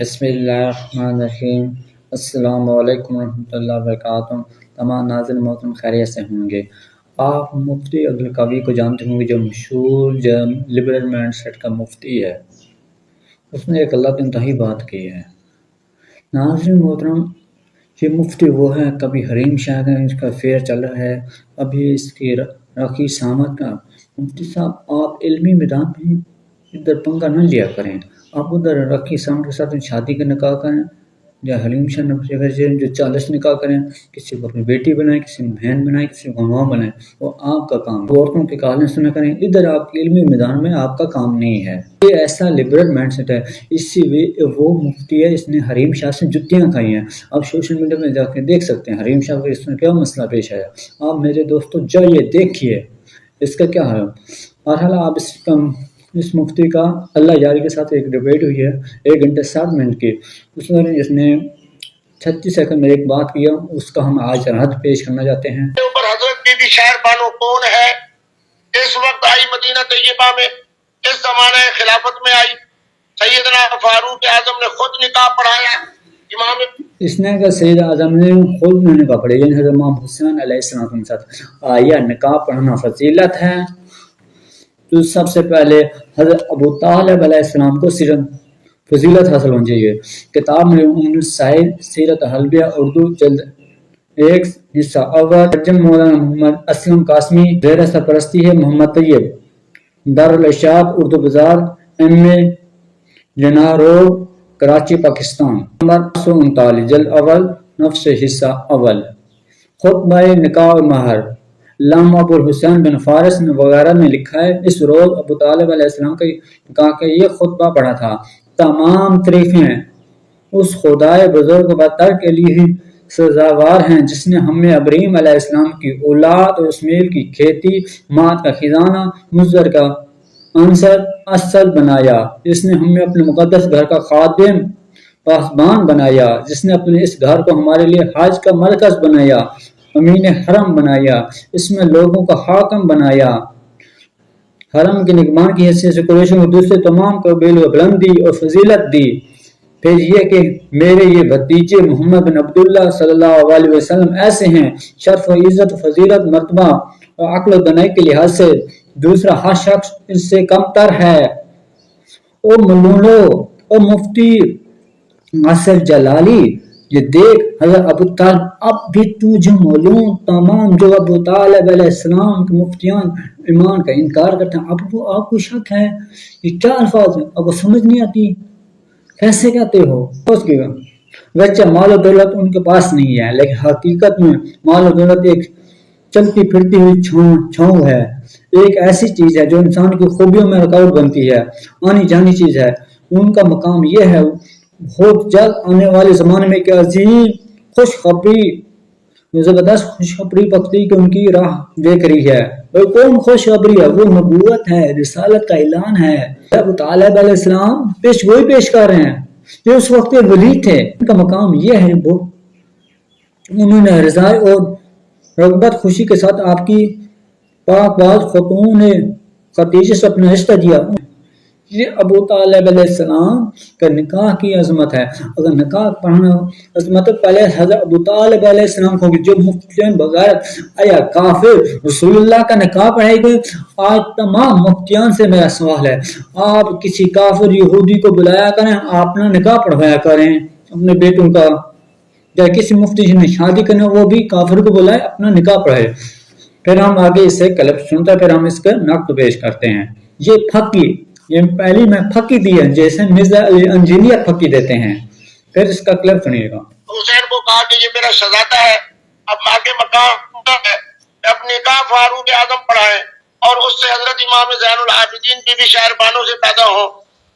بسم اللہ الرحمن الرحیم۔ السلام علیکم ورحمۃ اللہ وبرکاتہ۔ تمام ناظرین محترم خیریت سے ہوں گے۔ آپ مفتی عبدالقوی کو جانتے ہوں گے، جو مشہور لبرل مائنڈ سیٹ کا مفتی ہے۔ اس نے ایک اللہ کی انتہائی بات کی ہے۔ ناظرین محترم، یہ مفتی وہ ہے، کبھی حریم شاہ کا اس کا فیئر چل رہا ہے، ابھی اس کی رقی سامت کا۔ مفتی صاحب، آپ علمی میدان میں ادھر پنگا نہ لیا کریں۔ آپ ادھر رقی سامت کے ساتھ شادی کا نکاح کریں، یا حلیم شاہ جو 40 نکاح کریں، کسی کو اپنی بیٹی بنائیں، کسی کو بہن بنائیں، کسی کو ماں بنائیں، وہ آپ کا کام ہے۔ عورتوں کے کہانی سنا کریں، ادھر آپ کے علمی میدان میں آپ کا کام نہیں ہے۔ یہ ایسا لبرل مائنڈ سیٹ ہے، اسی وہ مفتی ہے، اس نے حریم شاہ سے جتیاں کھائی ہیں۔ آپ سوشل میڈیا میں جا کے دیکھ سکتے ہیں حریم شاہ کو اس میں کیا مسئلہ پیش آیا۔ آپ میرے دوستو جائیے دیکھیے اس کا کیا ہے۔ بہرحال آپ اس مفتی کا اللہ جاری کے ساتھ ایک ڈیبیٹ ہوئی ہے 1 گھنٹے 60 منٹ کی، اس میں جس نے 36 سیکنڈ میں ایک بات کیا، اس کا ہم آج رد پیش کرنا چاہتے ہیں۔ اوپر حضرت بی بی شہر بانو کون ہے؟ اس وقت آئی مدینہ طیبہ میں، اس زمانہ خلافت میں آئی، سیدنا فاروق اعظم نے خود نکاح پڑھایا۔ امام اس نے کہا سید اعظم نے خود نکاح پڑھایا، یعنی حضرت امام حسین علیہ السلام کے ساتھ آیا۔ نکاح پڑھنا فضیلت ہے، تو سب سے پہلے حضرت ابو طالب علیہ السلام کو فضیلت حاصل ہونی چاہیے۔ کتاب میں سیرت حلبیہ اردو جلد 1 حصہ اول، ترجمہ مولانا محمد اسلم قاسمی، زیر سرپرستی ہے محمد طیب، دارالارشاد اردو بازار، MA جناح روڈ، کراچی، پاکستان۔ نمبر 139، جلد اول، نفس حصہ اول۔ خطبہ نکاح اور مہر، علامہ ابو الحسین بن فارس نے وغیرہ نے لکھا ہے، اس روز ابو طالب علیہ السلام کا نکاح کا یہ خطبہ پڑھا تھا۔ تمام تعریفیں اس خدائے بزرگ برتر کے لیے ہی سزاوار ہیں، جس نے ہمیں ابراہیم علیہ السلام کی اولاد اور اسماعیل کی کھیتی مات کا خزانہ مضر کا عنصر اصل بنایا، جس نے ہمیں اپنے مقدس گھر کا خادم پاسبان بنایا، جس نے اپنے اس گھر کو ہمارے لیے حج کا مرکز بنایا، امین حرم بنایا، اس میں لوگوں کا حاکم بنایا، حرم کے نگمان کی حیثیت سے قریشوں کو دوسرے تمام قبیلوں کو بلندی اور فضیلت دی۔ پھر یہ کہ میرے یہ بھتیجے محمد بن عبداللہ صلی اللہ علیہ وسلم ایسے ہیں، شرف و عزت و فضیلت مرتبہ اور عقل و دانائی کے لحاظ سے دوسرا ہر شخص اس سے کم تر ہے۔ او ملولو، او مفتی ناصر جلالی، یہ دیکھ حضرت ابو طالب، اب بھی تو جو معلوم تمام جو ابو طالب علیہ السلام کے مفتیان ایمان کا انکار کرتے ہیں، اب وہ آپ کو شک ہے، یہ کیا الفاظ ہیں، اب وہ سمجھ نہیں آتی، کیسے کہتے ہو؟ ویسے مال و دولت ان کے پاس نہیں ہے، لیکن حقیقت میں مال و دولت ایک چلتی پھرتی ہوئی چھاؤں ہے، ایک ایسی چیز ہے جو انسان کی خوبیوں میں رکاوٹ بنتی ہے، آنی جانی چیز ہے۔ ان کا مقام یہ ہے، بہت جلد آنے والے زمانے میں ایک عظیم خوشخبری، زبردست خوشخبری پکتی کہ ان کی راہ دیکھ رہی ہے۔ وہ کون خوشخبری ہے؟ وہ نبوت ہے، رسالت کا اعلان ہے۔ ابو طالب علیہ السلام وہی پیش کر رہے ہیں جو اس وقت ولی تھے۔ ان کا مقام یہ ہے، انہوں نے رضا اور رغبت خوشی کے ساتھ آپ کی پاک باز خاتون خدیجہ سے اپنا رشتہ دیا۔ یہ ابو طالب علیہ السلام کا نکاح کی عظمت ہے۔ اگر نکاح پڑھنا عظمت پہلے حضرت ابو طالب علیہ السلام کو، جو مفتیان بغیر آیا کافر رسول اللہ کا نکاح پڑھائے گئے۔ آج تمام مفتیان سے میرا سوال ہے، آپ کسی کافر یہودی کو بلایا کریں، آپ اپنا نکاح پڑھوایا کریں اپنے بیٹوں کا، یا کسی مفتی جن نے شادی کرنا وہ بھی کافر کو بلائے، اپنا نکاح پڑھائے۔ پھر ہم آگے اس سے کلپ سنتا ہے، پھر ہم اس کا نقد پیش کرتے ہیں۔ یہ پھکی، یہ پہلی میں پھکی دی ہے، جیسے مرزا علی انجینئر پھکی دیتے ہیں۔ پھر اس کا کلپ سنیے گا۔ حسین کو کہا کہ یہ میرا شہزادہ ہے، اب آگے مقام ہے، اپنے نکاح فاروق اعظم پڑھائیں اور اس سے حضرت امام زین العابدین بی بی شہر بانو سے پیدا ہو۔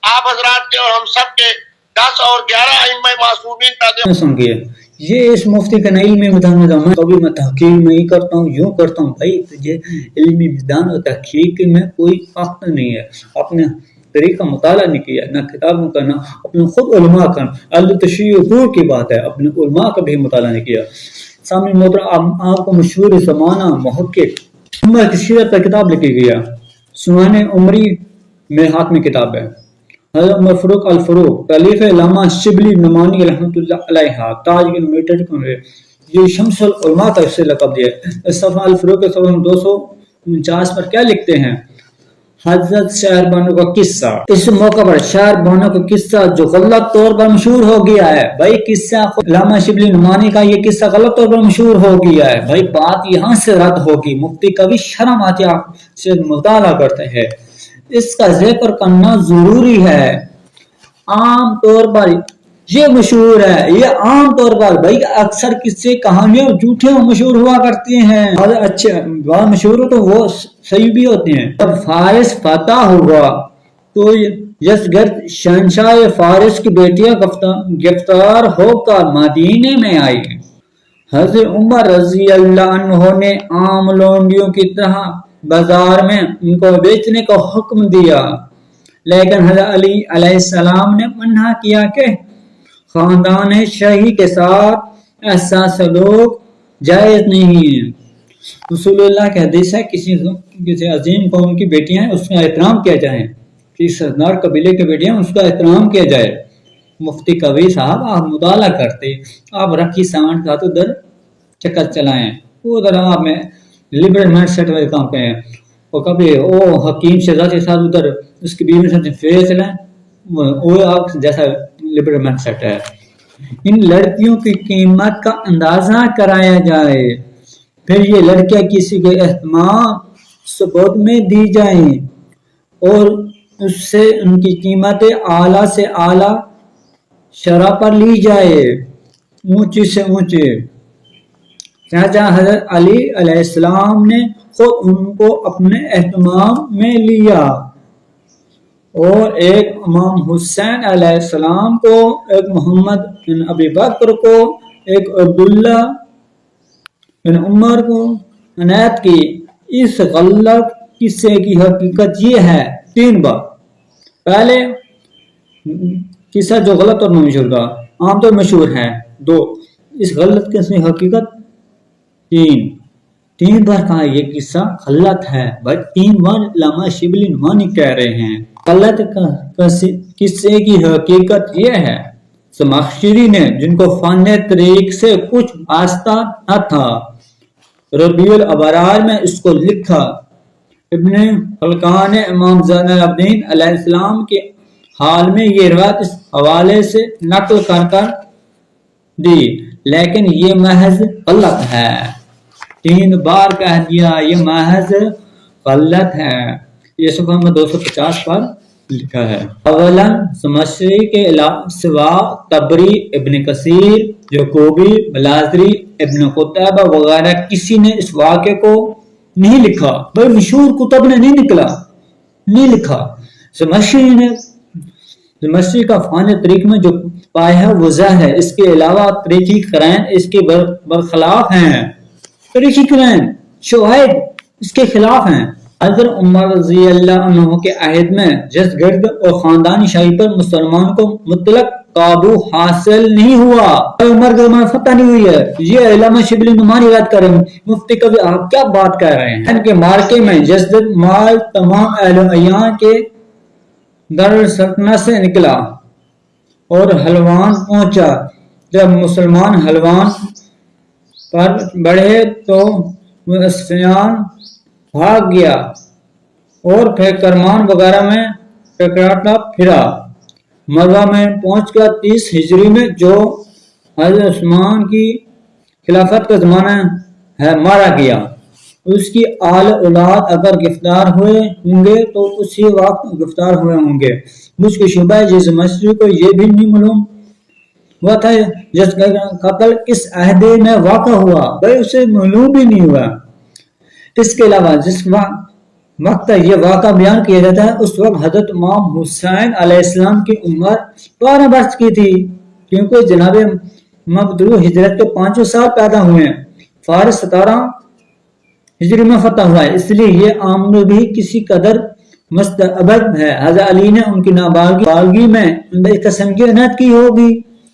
آپ حضرات کے اور ہم سب کے 10 اور 11 ائمہ معصومین پیدا سنگیے، یہ اس مفتی کا علمی میدان میں میں کبھی میں تحقیق نہیں کرتا ہوں، یوں کرتا ہوں بھائی، تجھے علمی میدان اور تحقیق میں کوئی وقت نہیں ہے، اپنے طریقہ مطالعہ نہیں کیا، نہ کتابوں کا، نہ اپنے خود علماء کا، التشیع دور کی بات ہے، اپنے علماء کا بھی مطالعہ نہیں کیا۔ سامنے محترم، آپ کو مشہور زمانہ محقق عمر کی سیرت پر کتاب لکھی گئی ہے، سنن عمری میرے ہاتھ میں کتاب ہے۔ حضرت عمر فاروق الفاروق تالیف علامہ شبلی نعمانی رحمۃ اللہ علیہ تاج انویٹڈ یہ شمس العلماء کا اسے لقب دیا ہے۔ اس صفحہ الفاروق کے صفحہ 249 پر کیا لکھتے ہیں؟ حضرت شہر بانو کا قصہ، اس موقع پر شہر بانو کا قصہ جو غلط طور پر مشہور ہو گیا ہے بھائی، قصہ علامہ شبلی نعمانی کا یہ قصہ غلط طور پر مشہور ہو گیا ہے بھائی، بات یہاں سے رد ہوگی۔ مفتی کبھی شرم آتی سے مطالعہ کرتے ہیں، اس کا ذکر کرنا ضروری ہے۔ عام طور پر یہ مشہور ہے، یہ عام طور پر بھائی اکثر قصے کہانیاں جھوٹے مشہور ہوا کرتے ہیں، اور اچھے بات مشہور ہو تو وہ صحیح بھی ہوتے ہیں۔ جب فارس فتح ہوا تو یزگرد شہنشاہ فارس کی بیٹیاں گرفتار ہو کر مدینے میں آئی۔ حضرت عمر رضی اللہ عنہ نے عام لونڈیوں کی طرح بازار میں ان کو بیچنے کا حکم دیا، لیکن حضرت علی علیہ السلام نے منع کیا کہ خاندان شاہی کے ساتھ ایسا سلوک جائز نہیں ہے۔ رسول اللہ کے حدیث ہے کسی عظیم قوم کی بیٹیاں ہیں اس کا احترام کیا جائے، کسی سردار قبیلے کی بیٹیاں اس کا احترام کیا جائے۔ مفتی کبیر صاحب آپ مطالعہ کرتے، آپ رکھی سامان کا تو ادھر چکر چلائیں، وہ ادھر آپ میں لبرل مائنڈ سیٹ والے کام کریں، اور کبھی او حکیم شہزاد کے ساتھ ادھر اس کی بیوی سے فیرے چلائیں، وہ آپ جیسا لبرل مائنڈ سیٹ ہے۔ ان لڑکیوں کی قیمت کا اندازہ کرایا جائے، پھر یہ لڑکیاں کسی کے اہتمام سپورٹ میں دی جائیں اور اس سے ان کی قیمتیں اعلیٰ سے اعلیٰ شرح پر لی جائے، اونچی سے اونچی۔ چاچا حضرت علی علیہ السلام نے خود ان کو اپنے اہتمام میں لیا، اور ایک امام حسین علیہ السلام کو، ایک محمد بن ابی بکر کو، ایک عبداللہ بن عمر کو عنایت کی۔ اس غلط قصے کی حقیقت یہ ہے، 3 بات۔ پہلے قصہ جو غلط اور مشہور کا عام طور مشہور ہے، 2 اس غلط قصے کی حقیقت، 3 بار کہا یہ قصہ غلط ہے بٹ 3 بار علامہ شبلی نعمانی کہہ رہے ہیں۔ غلط قصے کی حقیقت یہ ہے، زمخشری نے جن کو فن طریق سے کچھ واسطہ نہ تھا، ربیع الابرار میں اس کو لکھا۔ ابن خلقان نے امام زین العابدین علیہ السلام کے حال میں یہ روایت اس حوالے سے نقل کر دی، لیکن یہ محض غلط ہے۔ 3 بار کہہ دیا یہ محض غلط ہے، یہ صفحہ نمبر 250 پر لکھا ہے۔ اولاً زمخشری کے سوا طبری، ابن کثیر، یعقوبی، بلازری، ابن قتیبہ وغیرہ کسی نے اس واقعے کو نہیں لکھا، بھائی مشہور کتب نے نہیں لکھا۔ زمخشری کا فن طریق میں جو پایا ہے وہ ظاہر ہے، اس کے علاوہ تاریخی قرائن اس کے برخلاف ہیں، تاریخی قرائن شواہد اس کے خلاف ہیں۔ حضرت عمر رضی اللہ عنہ کے عہد میں یزگرد اور خاندانی شاہی پر مسلمان کو مطلق قابو حاصل نہیں ہوا، عمر کے زمانے فتح نہیں ہوئی ہے، یہ علامہ شبلی نعمانی یاد کر رہے ہیں۔ مفتی کبھی آپ کیا بات کر رہے ہیں؟ ان کے مارکے میں یزگرد مال تمام اہل ایان کے در سلطنت سے نکلا اور حلوان پہنچا۔ جب مسلمان حلوان پر بڑھے تو اسفیان بھاگ گیا اور پھر کرمان وغیرہ میں ٹکراتا پھرا۔ مروہ میں پہنچ کر 30 ہجری میں جو حضرت عثمان کی خلافت کا زمانہ ہے مارا گیا۔ اس کی آل اولاد اگر گرفتار ہوئے ہوں گے تو اسی وقت گرفتار ہوئے ہوں گے۔ مجھ کو شبہ ہے جس مسجد کو یہ بھی نہیں معلوم ہوا تھا جس کا قتل کس عہدے میں واقع ہوا، بھائی اسے معلوم بھی نہیں ہوا۔ اس کے علاوہ جس وقت یہ واقعہ بیان کیا جاتا ہے اس وقت حضرت امام حسین علیہ السلام کی عمر 12 برس کی تھی، کیونکہ جناب مبدوع ہجرت کے 5 سال پیدا ہوئے ہیں۔ فارس 17 ہجری میں فتح ہوا ہے، اس لیے یہ عمر بھی کسی قدر مستعبد ہے۔ حضرت علی نے ان کی نابالغی میں اس قسم کی عنایت کی ہوگی،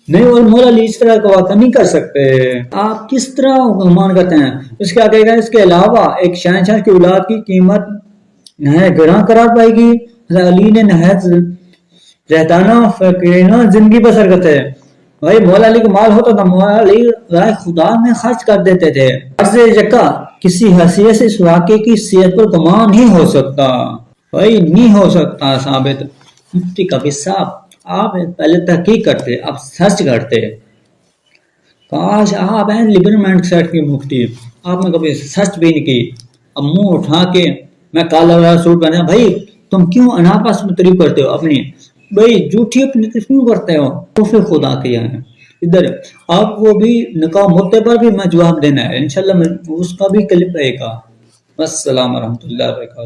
نہیں اور مولا علی اس طرح کا واقعہ نہیں کر سکتے۔ آپ کس طرح گمان کرتے ہیں؟ اس کے آگے اس کے علاوہ ایک شہنشاہ کی اولاد کی قیمت نہایت گراں قرار پائے گی۔ حضرت علی نے نہایت رہتانا فقیرانہ زندگی بسر کرتے ہیں. بھائی مولا علی کو مال ہوتا تھا، مولا علی رائے خدا میں خرچ کر دیتے تھے. عرض یکا کسی حیثیت سے اس واقعے کی صحت پر گمان نہیں ہو سکتا، بھائی نہیں ہو سکتا ثابت. مفتی کبیر صاحب آپ پہلے تحقیق کرتے، اب سرچ کرتے. کاش آپ ہیں لبرل مائنڈ سیٹ کے مفتی، آپ نے کبھی سرچ بھی نہیں کی. اب منہ اٹھا کے میں کالا والا سوٹ پہنا، بھائی تم کیوں اناپس میں تعریف کرتے ہو اپنی، بھائی جھوٹی اپنی تعریف کیوں کرتے ہو؟ تو پھر خدا کے یہاں ادھر آپ کو بھی نکاح مدعے پر بھی میں جواب دینا ہے انشاءاللہ، اس کا بھی کلپ رہے گا. السلام ورحمۃ اللہ وبرکاتہ.